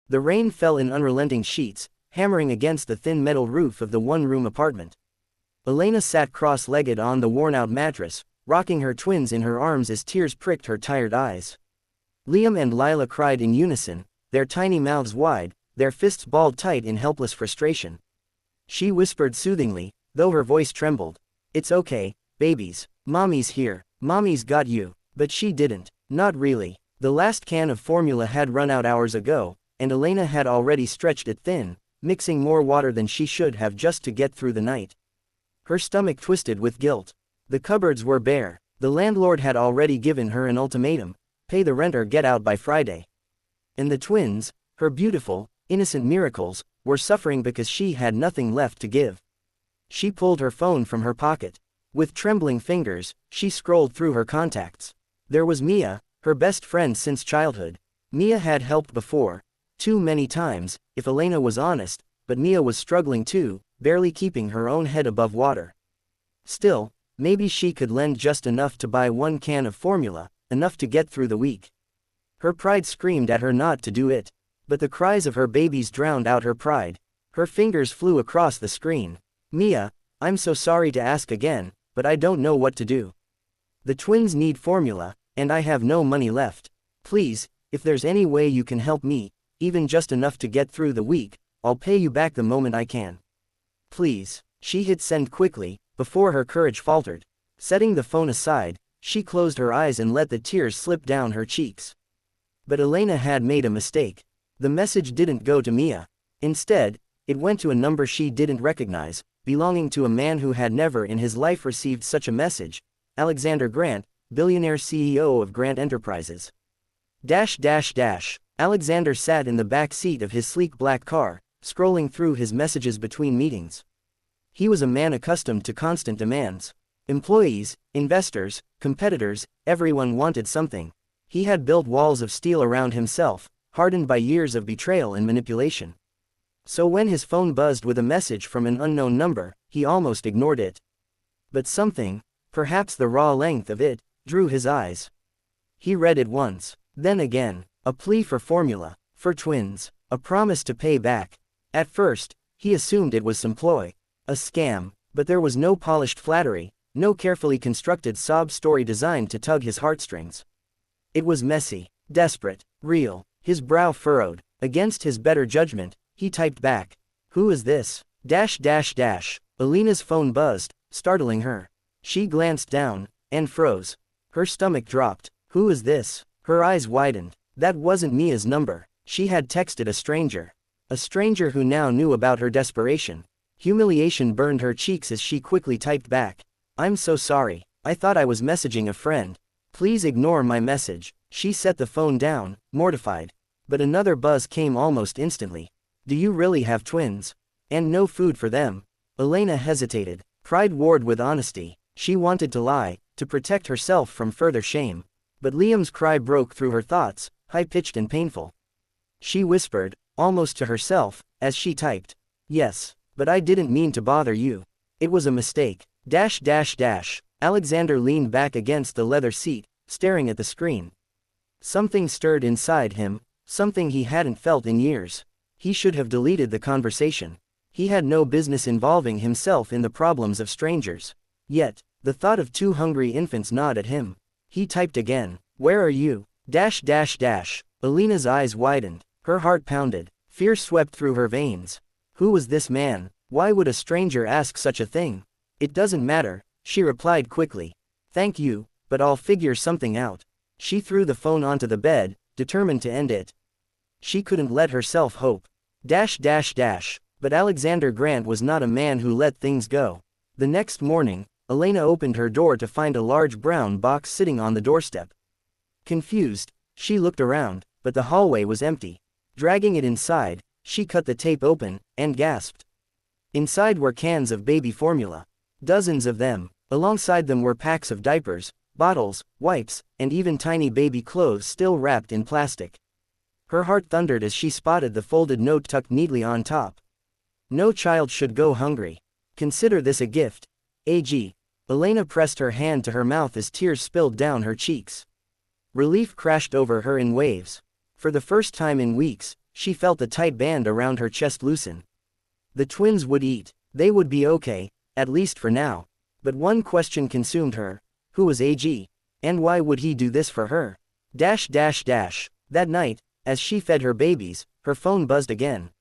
The rain fell in unrelenting sheets, hammering against the thin metal roof of the one-room apartment. Elena sat cross-legged on the worn-out mattress, rocking her twins in her arms as tears pricked her tired eyes. Liam and Lila cried in unison, their tiny mouths wide, their fists balled tight in helpless frustration. She whispered soothingly, though her voice trembled, "It's okay, babies. Mommy's here. Mommy's got you." But she didn't. Not really. The last can of formula had run out hours ago, and Elena had already stretched it thin, mixing more water than she should have just to get through the night. Her stomach twisted with guilt. The cupboards were bare. The landlord had already given her an ultimatum: pay the rent or get out by Friday. And the twins, her beautiful, innocent miracles, were suffering because she had nothing left to give. She pulled her phone from her pocket. With trembling fingers, she scrolled through her contacts. There was Mia, her best friend since childhood. Mia had helped before, too many times, if Elena was honest, but Mia was struggling too, barely keeping her own head above water. Still, maybe she could lend just enough to buy one can of formula, enough to get through the week. Her pride screamed at her not to do it. But the cries of her babies drowned out her pride. Her fingers flew across the screen. "Mia, I'm so sorry to ask again, but I don't know what to do. The twins need formula, and I have no money left. Please, if there's any way you can help me, even just enough to get through the week, I'll pay you back the moment I can. Please." She hit send quickly, before her courage faltered. Setting the phone aside, she closed her eyes and let the tears slip down her cheeks. But Elena had made a mistake. The message didn't go to Mia. Instead, it went to a number she didn't recognize, belonging to a man who had never in his life received such a message: Alexander Grant, billionaire CEO of Grant Enterprises. Alexander sat in the back seat of his sleek black car, scrolling through his messages between meetings. He was a man accustomed to constant demands. Employees, investors, competitors, everyone wanted something. He had built walls of steel around himself, hardened by years of betrayal and manipulation. So when his phone buzzed with a message from an unknown number, he almost ignored it. But something, perhaps the raw length of it, drew his eyes. He read it once, then again, a plea for formula, for twins, a promise to pay back. At first, he assumed it was some ploy, a scam, but there was no polished flattery, no carefully constructed sob story designed to tug his heartstrings. It was messy, desperate, real. His brow furrowed. Against his better judgment, he typed back, "Who is this? Elena's phone buzzed, startling her. She glanced down, and froze. Her stomach dropped. "Who is this?" Her eyes widened. That wasn't Mia's number. She had texted a stranger. A stranger who now knew about her desperation. Humiliation burned her cheeks as she quickly typed back, "I'm so sorry. I thought I was messaging a friend. Please ignore my message." She set the phone down, mortified. But another buzz came almost instantly. "Do you really have twins? And no food for them?" Elena hesitated. Pride warred with honesty. She wanted to lie, to protect herself from further shame. But Liam's cry broke through her thoughts, high-pitched and painful. She whispered, almost to herself, as she typed, "Yes, but I didn't mean to bother you. It was a mistake." Alexander leaned back against the leather seat, staring at the screen. Something stirred inside him, something he hadn't felt in years. He should have deleted the conversation. He had no business involving himself in the problems of strangers. Yet, the thought of two hungry infants gnawed at him. He typed again, "Where are you?" Elena's eyes widened. Her heart pounded. Fear swept through her veins. Who was this man? Why would a stranger ask such a thing? "It doesn't matter," she replied quickly. "Thank you, but I'll figure something out." She threw the phone onto the bed, determined to end it. She couldn't let herself hope. But Alexander Grant was not a man who let things go. The next morning, Elena opened her door to find a large brown box sitting on the doorstep. Confused, she looked around, but the hallway was empty. Dragging it inside, she cut the tape open, and gasped. Inside were cans of baby formula. Dozens of them. Alongside them were packs of diapers, bottles, wipes, and even tiny baby clothes still wrapped in plastic. Her heart thundered as she spotted the folded note tucked neatly on top. "No child should go hungry. Consider this a gift. AG." Elena pressed her hand to her mouth as tears spilled down her cheeks. Relief crashed over her in waves. For the first time in weeks, she felt the tight band around her chest loosen. The twins would eat. They would be okay, at least for now. But one question consumed her. Who was AG? And why would he do this for her? That night, as she fed her babies, her phone buzzed again.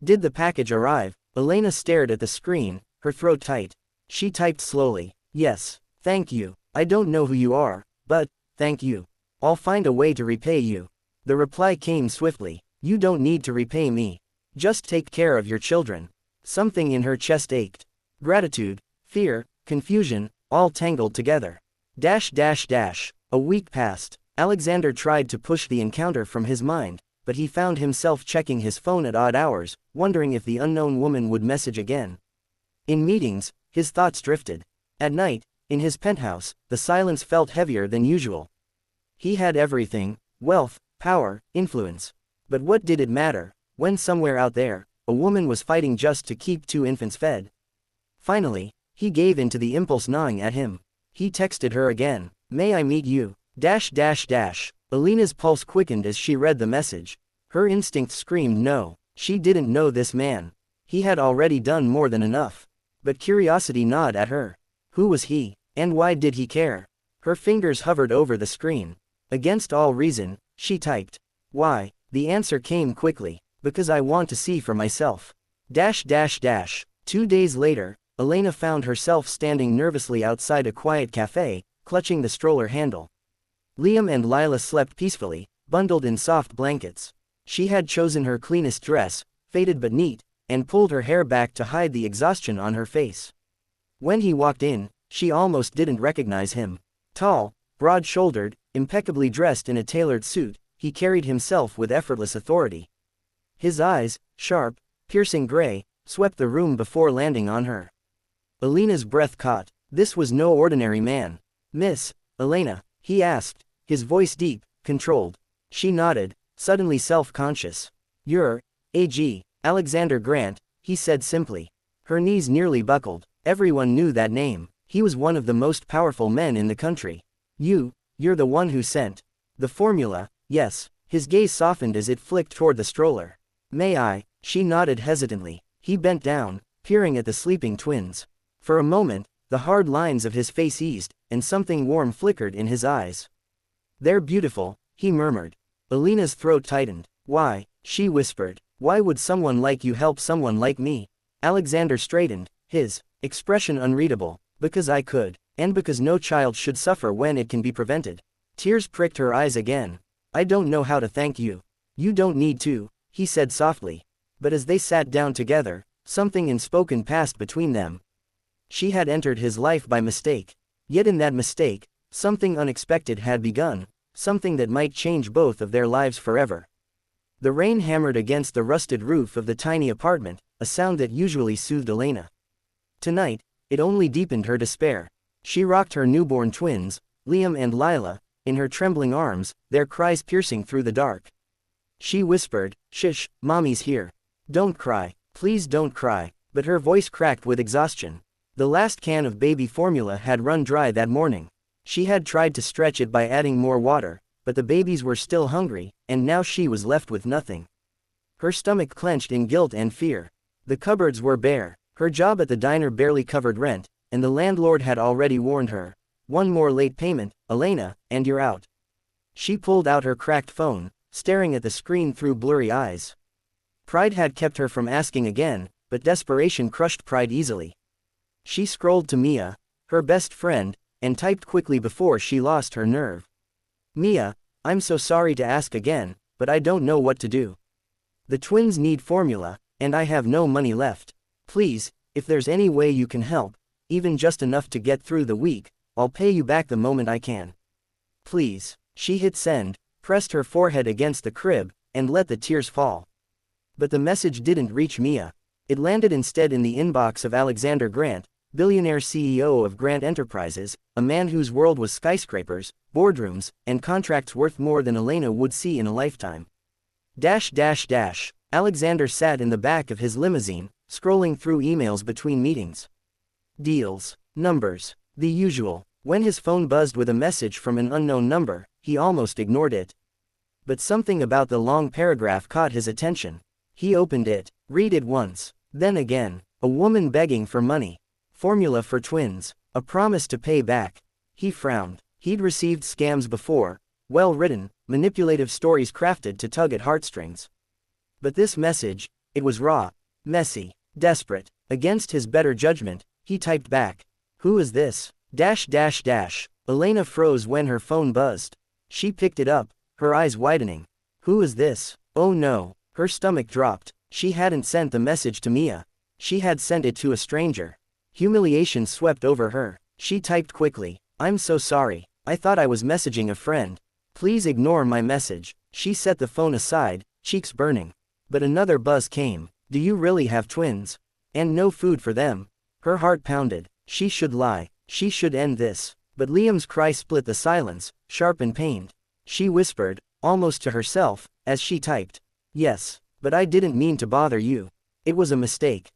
Did the package arrive? Elena stared at the screen, her throat tight. She typed slowly. Yes, thank you. I don't know who you are, but, thank you. I'll find a way to repay you. The reply came swiftly. You don't need to repay me. Just take care of your children. Something in her chest ached. Gratitude, fear, confusion, all tangled together. A week passed. Alexander tried to push the encounter from his mind, but he found himself checking his phone at odd hours, wondering if the unknown woman would message again. In meetings, his thoughts drifted. At night, in his penthouse, the silence felt heavier than usual. He had everything: wealth, power, influence. But what did it matter, when somewhere out there, a woman was fighting just to keep 2 infants fed? Finally, he gave in to the impulse gnawing at him. He texted her again. May I meet you? Elena's pulse quickened as she read the message. Her instinct screamed no. She didn't know this man. He had already done more than enough. But curiosity gnawed at her. Who was he? And why did he care? Her fingers hovered over the screen. Against all reason, she typed. Why? The answer came quickly. Because I want to see for myself. 2 days later, Elena found herself standing nervously outside a quiet cafe, clutching the stroller handle. Liam and Lila slept peacefully, bundled in soft blankets. She had chosen her cleanest dress, faded but neat, and pulled her hair back to hide the exhaustion on her face. When he walked in, she almost didn't recognize him. Tall, broad-shouldered, impeccably dressed in a tailored suit, he carried himself with effortless authority. His eyes, sharp, piercing gray, swept the room before landing on her. Elena's breath caught. This was no ordinary man. Miss Elena, he asked, his voice deep, controlled. She nodded, suddenly self-conscious. You're A.G. Alexander Grant, he said simply. Her knees nearly buckled. Everyone knew that name. He was one of the most powerful men in the country. You're the one who sent the formula. Yes. His gaze softened as it flicked toward the stroller. May I? She nodded hesitantly. He bent down, peering at the sleeping twins. For a moment, the hard lines of his face eased, and something warm flickered in his eyes. They're beautiful, he murmured. Elena's throat tightened. Why? She whispered. Why would someone like you help someone like me? Alexander straightened, his expression unreadable. Because I could, and because no child should suffer when it can be prevented. Tears pricked her eyes again. I don't know how to thank you. You don't need to, he said softly. But as they sat down together, something unspoken passed between them. She had entered his life by mistake. Yet in that mistake, something unexpected had begun, something that might change both of their lives forever. The rain hammered against the rusted roof of the tiny apartment, a sound that usually soothed Elena. Tonight, it only deepened her despair. She rocked her newborn twins, Liam and Lila, in her trembling arms, their cries piercing through the dark. She whispered, "Shush, Mommy's here. Don't cry, please don't cry," but her voice cracked with exhaustion. The last can of baby formula had run dry that morning. She had tried to stretch it by adding more water, but the babies were still hungry, and now she was left with nothing. Her stomach clenched in guilt and fear. The cupboards were bare. Her job at the diner barely covered rent, and the landlord had already warned her. One more late payment, Elena, and you're out. She pulled out her cracked phone, staring at the screen through blurry eyes. Pride had kept her from asking again, but desperation crushed pride easily. She scrolled to Mia, her best friend, and typed quickly before she lost her nerve. Mia, I'm so sorry to ask again, but I don't know what to do. The twins need formula, and I have no money left. Please, if there's any way you can help, even just enough to get through the week, I'll pay you back the moment I can. Please. She hit send, pressed her forehead against the crib, and let the tears fall. But the message didn't reach Mia. It landed instead in the inbox of Alexander Grant, billionaire CEO of Grant Enterprises, a man whose world was skyscrapers, boardrooms, and contracts worth more than Elena would see in a lifetime. Alexander sat in the back of his limousine, scrolling through emails between meetings. Deals. Numbers. The usual. When his phone buzzed with a message from an unknown number, he almost ignored it. But something about the long paragraph caught his attention. He opened it, read it once, then again. A woman begging for money. Formula for twins. A promise to pay back. He frowned. He'd received scams before, well-written, manipulative stories crafted to tug at heartstrings. But this message, it was raw, messy, desperate. Against his better judgment, he typed back. Who is this? Elena froze when her phone buzzed. She picked it up, her eyes widening. Who is this? Oh no. Her stomach dropped. She hadn't sent the message to Mia. She had sent it to a stranger. Humiliation swept over her. She typed quickly. I'm so sorry. I thought I was messaging a friend. Please ignore my message. She set the phone aside, cheeks burning. But another buzz came. Do you really have twins? And no food for them? Her heart pounded. She should lie. She should end this. But Liam's cry split the silence, sharp and pained. She whispered, almost to herself, as she typed. Yes, but I didn't mean to bother you. It was a mistake.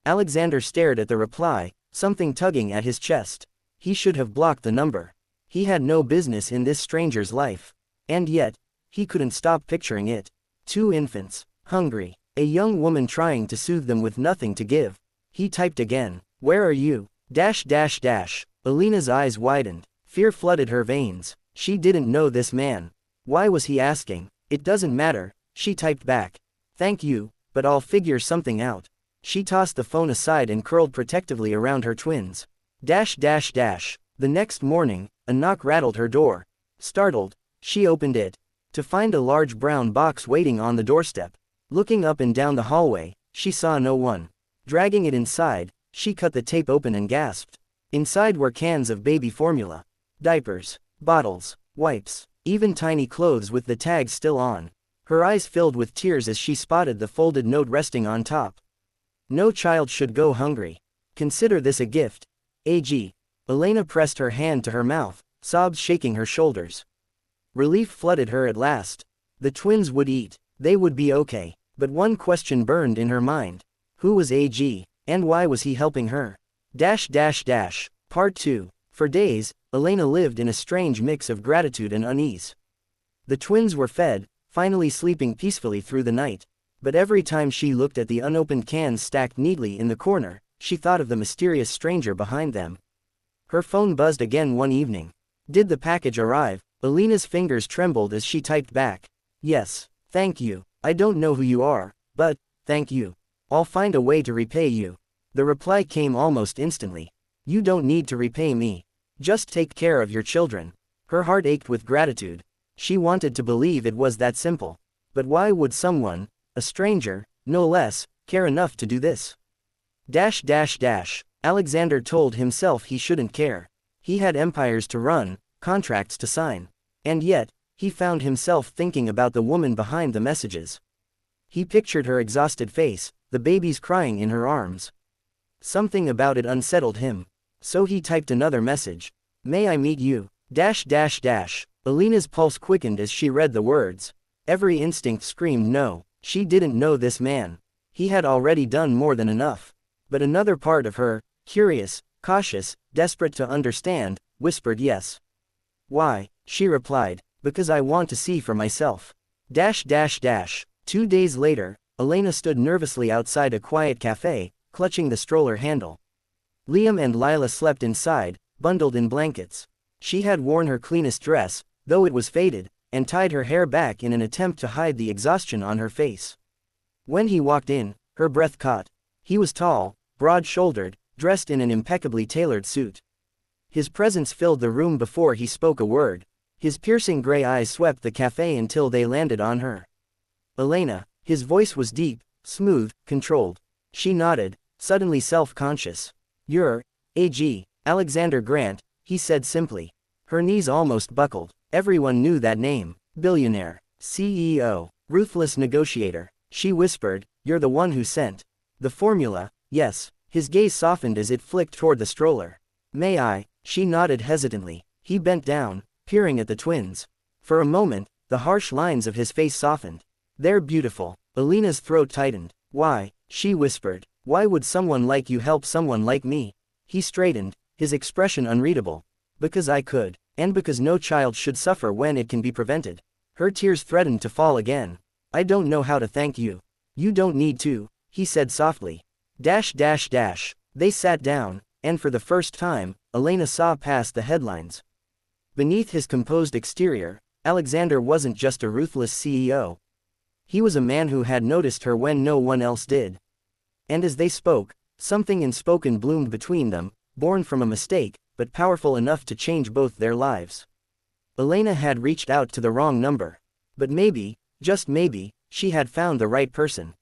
Alexander stared at the reply, something tugging at his chest. He should have blocked the number. He had no business in this stranger's life. And yet, he couldn't stop picturing it. 2 infants, hungry, a young woman trying to soothe them with nothing to give. He typed again. Where are you? Elena's eyes widened. Fear flooded her veins. She didn't know this man. Why was he asking? It doesn't matter, she typed back. Thank you, but I'll figure something out. She tossed the phone aside and curled protectively around her twins. The next morning, a knock rattled her door. Startled, she opened it. To find a large brown box waiting on the doorstep. Looking up and down the hallway, she saw no one. Dragging it inside, she cut the tape open and gasped. Inside were cans of baby formula. Diapers, bottles, wipes, even tiny clothes with the tags still on. Her eyes filled with tears as she spotted the folded note resting on top. No child should go hungry. Consider this a gift. AG. Elena pressed her hand to her mouth, sobs shaking her shoulders. Relief flooded her at last. The twins would eat. They would be okay. But one question burned in her mind. Who was AG, and why was he helping her? Part 2. For days, Elena lived in a strange mix of gratitude and unease. The twins were fed, finally sleeping peacefully through the night. But every time she looked at the unopened cans stacked neatly in the corner, she thought of the mysterious stranger behind them. Her phone buzzed again one evening. Did the package arrive? Elena's fingers trembled as she typed back. Yes, thank you. I don't know who you are, but, thank you. I'll find a way to repay you. The reply came almost instantly. You don't need to repay me. Just take care of your children. Her heart ached with gratitude. She wanted to believe it was that simple. But why would someone, a stranger, no less, care enough to do this? Alexander told himself he shouldn't care. He had empires to run, contracts to sign. And yet, he found himself thinking about the woman behind the messages. He pictured her exhausted face, the babies crying in her arms. Something about it unsettled him. So he typed another message. May I meet you? Elena's pulse quickened as she read the words. Every instinct screamed no. She didn't know this man. He had already done more than enough. But another part of her, curious, cautious, desperate to understand, whispered yes. Why? She replied. Because I want to see for myself. 2 days later, Elena stood nervously outside a quiet cafe, clutching the stroller handle. Liam and Lila slept inside, bundled in blankets. She had worn her cleanest dress, though it was faded, and tied her hair back in an attempt to hide the exhaustion on her face. When he walked in, her breath caught. He was tall, broad-shouldered, dressed in an impeccably tailored suit. His presence filled the room before he spoke a word. His piercing gray eyes swept the cafe until they landed on her. Elena. His voice was deep, smooth, controlled. She nodded, suddenly self-conscious. You're, A.G. Alexander Grant, he said simply. Her knees almost buckled. Everyone knew that name. Billionaire, CEO, ruthless negotiator. She whispered, you're the one who sent the formula. Yes. His gaze softened as it flicked toward the stroller. May I? She nodded hesitantly. He bent down, peering at the twins. For a moment, the harsh lines of his face softened. They're beautiful. Elena's throat tightened. Why? She whispered. Why would someone like you help someone like me? He straightened, his expression unreadable. Because I could. And because no child should suffer when it can be prevented. Her tears threatened to fall again. I don't know how to thank you. You don't need to, he said softly. They sat down, and for the first time, Elena saw past the headlines. Beneath his composed exterior, Alexander wasn't just a ruthless CEO. He was a man who had noticed her when no one else did. And as they spoke, something unspoken bloomed between them, born from a mistake, but powerful enough to change both their lives. Elena had reached out to the wrong number. But maybe, just maybe, she had found the right person.